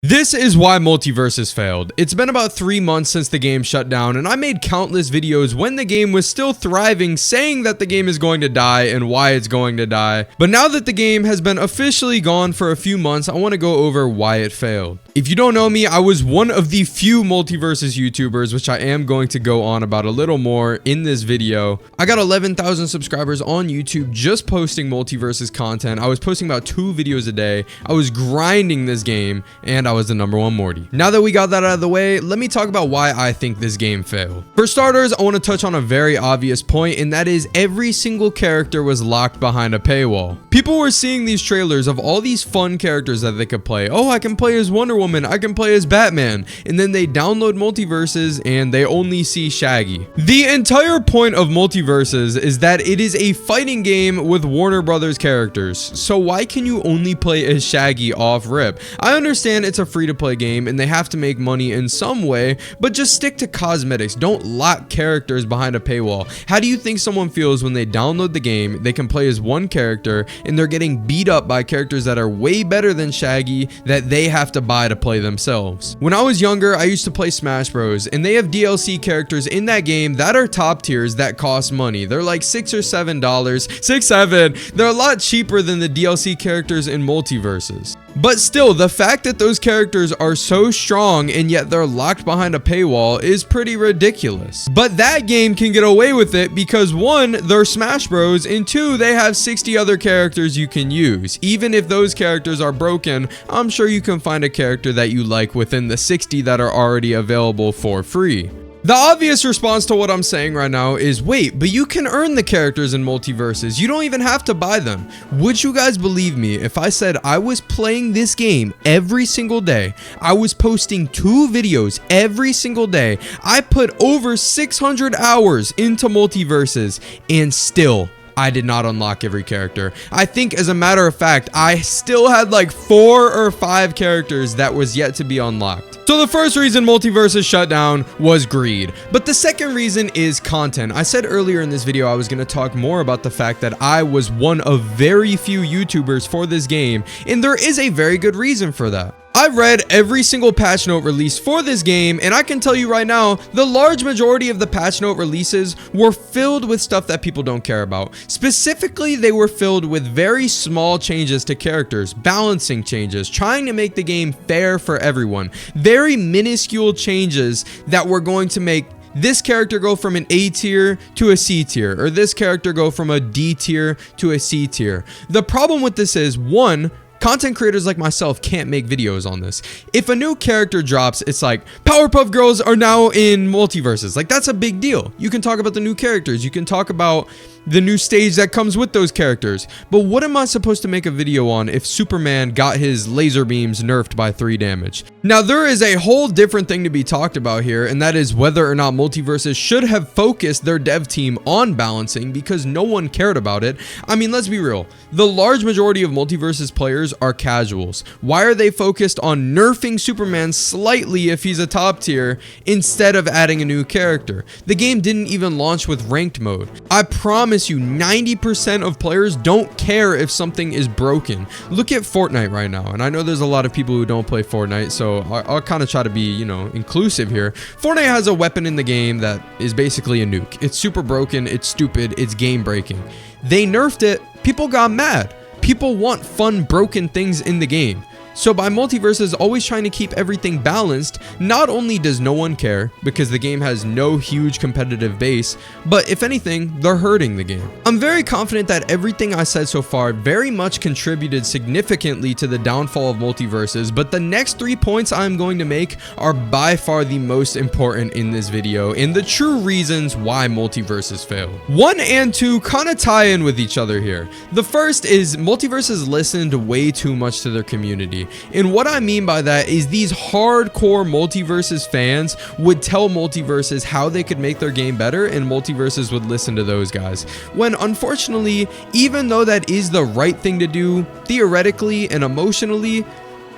This is why MultiVersus failed. It's been about 3 months since the game shut down, and I made countless videos when the game was still thriving, saying that the game is going to die and why it's going to die. But now that the game has been officially gone for a few months, I want to go over why it failed. If you don't know me, I was one of the few MultiVersus YouTubers, which I am going to go on about a little more in this video. I got 11,000 subscribers on YouTube just posting MultiVersus content. I was posting about 2 videos a day. I was grinding this game, and I was the #1 Morty. Now that we got that out of the way, let me talk about why I think this game failed. For starters, I want to touch on a very obvious point, and that is every single character was locked behind a paywall. People were seeing these trailers of all these fun characters that they could play. Oh, I can play as Wonder Woman, I can play as Batman, and then they download MultiVersus and they only see Shaggy. The entire point of MultiVersus is that it is a fighting game with Warner Brothers characters, so why can you only play as Shaggy off rip? I understand it's a free-to-play game and they have to make money in some way, but just stick to cosmetics. Don't lock characters behind a paywall. How do you think someone feels when they download the game, they can play as one character, and they're getting beat up by characters that are way better than Shaggy that they have to buy to play themselves? When I was younger, I used to play Smash Bros, and they have DLC characters in that game that are top tiers that cost money. They're like $6 or $7, $6, $7. They're a lot cheaper than the DLC characters in MultiVersus. But still, the fact that those characters are so strong and yet they're locked behind a paywall is pretty ridiculous. But that game can get away with it because 1, they're Smash Bros, and 2, they have 60 other characters you can use. Even if those characters are broken, I'm sure you can find a character that you like within the 60 that are already available for free. The obvious response to what I'm saying right now is, wait, but you can earn the characters in MultiVersus. You don't even have to buy them. Would you guys believe me if I said I was playing this game every single day? I was posting 2 videos every single day. I put over 600 hours into MultiVersus, and still I did not unlock every character. I think, as a matter of fact, I still had like 4 or 5 characters that was yet to be unlocked. So the first reason MultiVersus shut down was greed, but the second reason is content. I said earlier in this video I was going to talk more about the fact that I was one of very few YouTubers for this game, and there is a very good reason for that. I've read every single patch note released for this game, and I can tell you right now, the large majority of the patch note releases were filled with stuff that people don't care about. Specifically, they were filled with very small changes to characters, balancing changes, trying to make the game fair for everyone. Very minuscule changes that were going to make this character go from an A tier to a C tier, or this character go from a D tier to a C tier. The problem with this is, 1, content creators like myself can't make videos on this. If a new character drops, it's like, Powerpuff Girls are now in MultiVersus. Like, that's a big deal. You can talk about the new characters. You can talk about the new stage that comes with those characters. But what am I supposed to make a video on if Superman got his laser beams nerfed by 3 damage? Now, there is a whole different thing to be talked about here, and that is whether or not MultiVersus should have focused their dev team on balancing, because no one cared about it. I mean, let's be real. The large majority of MultiVersus players are casuals. Why are they focused on nerfing Superman slightly if he's a top tier instead of adding a new character? The game didn't even launch with ranked mode. I promise you, 90% of players don't care if something is broken. Look at Fortnite right now, and I know there's a lot of people who don't play Fortnite, so I'll kind of try to be, inclusive here. Fortnite has a weapon in the game that is basically a nuke. It's super broken, it's stupid, it's game breaking. They nerfed it, people got mad. People want fun, broken things in the game. So by MultiVersus always trying to keep everything balanced, not only does no one care because the game has no huge competitive base, but if anything, they're hurting the game. I'm very confident that everything I said so far very much contributed significantly to the downfall of MultiVersus, but the next 3 points I'm going to make are by far the most important in this video and the true reasons why MultiVersus failed. 1 and 2 kind of tie in with each other here. The first is MultiVersus listened way too much to their community. And what I mean by that is these hardcore MultiVersus fans would tell MultiVersus how they could make their game better, and MultiVersus would listen to those guys. When unfortunately, even though that is the right thing to do, theoretically and emotionally,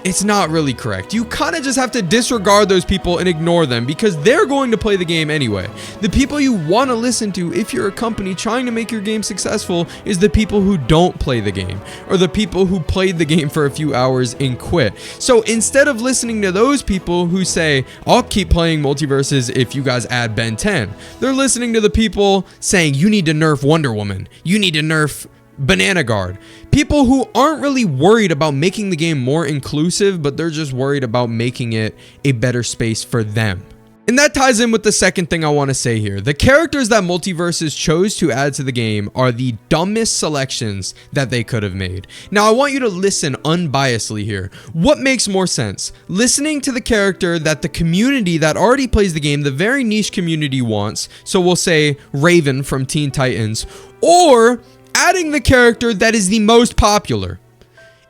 it's not really correct. You kind of just have to disregard those people and ignore them because they're going to play the game anyway. The people you want to listen to if you're a company trying to make your game successful is the people who don't play the game, or the people who played the game for a few hours and quit. So instead of listening to those people who say, I'll keep playing MultiVersus if you guys add Ben 10, they're listening to the people saying, you need to nerf Wonder Woman, you need to nerf Banana Guard. People who aren't really worried about making the game more inclusive, but they're just worried about making it a better space for them. And that ties in with the second thing I want to say here. The characters that MultiVersus chose to add to the game are the dumbest selections that they could have made. Now, I want you to listen unbiasedly here. What makes more sense? Listening to the character that the community that already plays the game, the very niche community wants, so we'll say Raven from Teen Titans, or adding the character that is the most popular.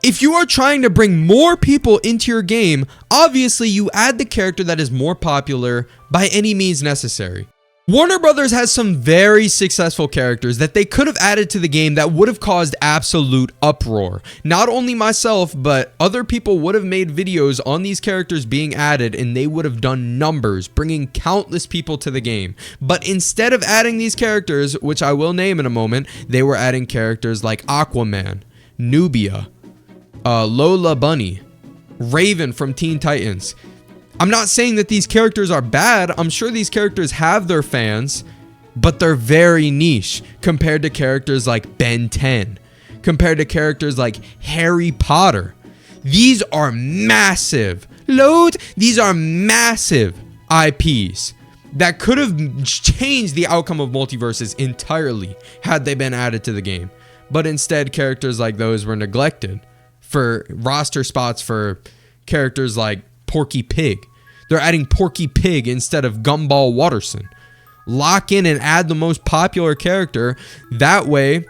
If you are trying to bring more people into your game, obviously you add the character that is more popular by any means necessary. Warner Brothers has some very successful characters that they could have added to the game that would have caused absolute uproar. Not only myself, but other people would have made videos on these characters being added and they would have done numbers, bringing countless people to the game. But instead of adding these characters, which I will name in a moment, they were adding characters like Aquaman, Nubia, Lola Bunny, Raven from Teen Titans. I'm not saying that these characters are bad. I'm sure these characters have their fans, but they're very niche compared to characters like Ben 10, compared to characters like Harry Potter. These are massive. These are massive IPs that could have changed the outcome of MultiVersus entirely had they been added to the game. But instead, characters like those were neglected for roster spots for characters like Porky Pig. They're adding Porky Pig instead of Gumball Watterson. Lock in and add the most popular character. That way,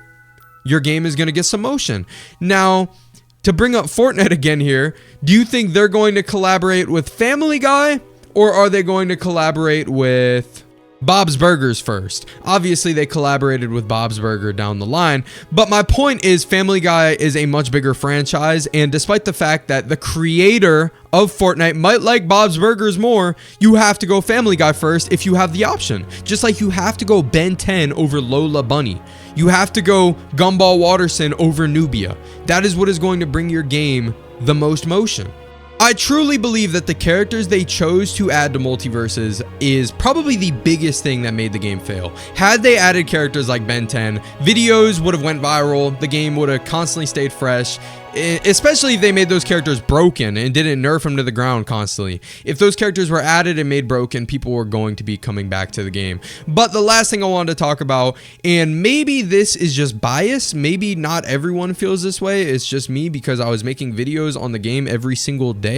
your game is going to get some motion. Now, to bring up Fortnite again here, do you think they're going to collaborate with Family Guy, or are they going to collaborate with Bob's Burgers first? Obviously, they collaborated with Bob's Burger down the line, but my point is Family Guy is a much bigger franchise, and despite the fact that the creator of Fortnite might like Bob's Burgers more, you have to go Family Guy first if you have the option. Just like you have to go Ben 10 over Lola Bunny. You have to go Gumball Watterson over Nubia. That is what is going to bring your game the most motion. I truly believe that the characters they chose to add to MultiVersus is probably the biggest thing that made the game fail. Had they added characters like Ben 10, videos would have went viral, the game would have constantly stayed fresh, especially if they made those characters broken and didn't nerf them to the ground constantly. If those characters were added and made broken, people were going to be coming back to the game. But the last thing I wanted to talk about, and maybe this is just bias, maybe not everyone feels this way, it's just me because I was making videos on the game every single day.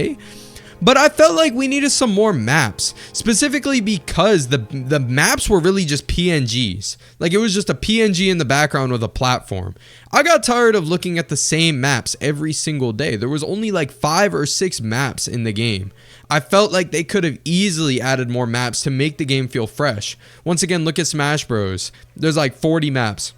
But I felt like we needed some more maps, specifically because the maps were really just PNGs. Like it was just a PNG in the background with a platform. I got tired of looking at the same maps every single day. There was only like 5 or 6 maps in the game. I felt like they could have easily added more maps to make the game feel fresh. Once again, look at Smash Bros. There's like 40 maps.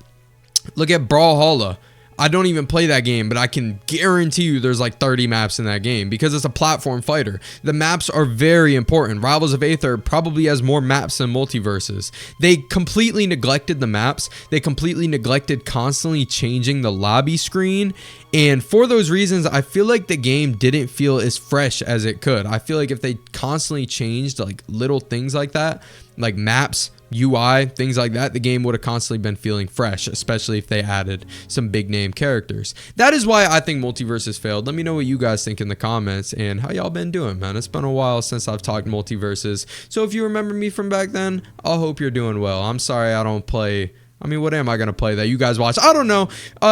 Look at Brawlhalla. I don't even play that game, but I can guarantee you there's like 30 maps in that game because it's a platform fighter. The maps are very important. Rivals of Aether probably has more maps than MultiVersus. They completely neglected the maps. They completely neglected constantly changing the lobby screen. And for those reasons, I feel like the game didn't feel as fresh as it could. I feel like if they constantly changed like little things like that, like maps, UI, things like that, the game would have constantly been feeling fresh, especially if they added some big name characters. That is why I think MultiVersus failed. Let me know what you guys think in the comments and how y'all been doing, man. It's been a while since I've talked MultiVersus. So if you remember me from back then, I hope you're doing well. I'm sorry I don't play. I mean, what am I going to play that you guys watch? I don't know.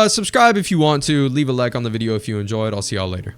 Subscribe if you want to. Leave a like on the video if you enjoyed. I'll see y'all later.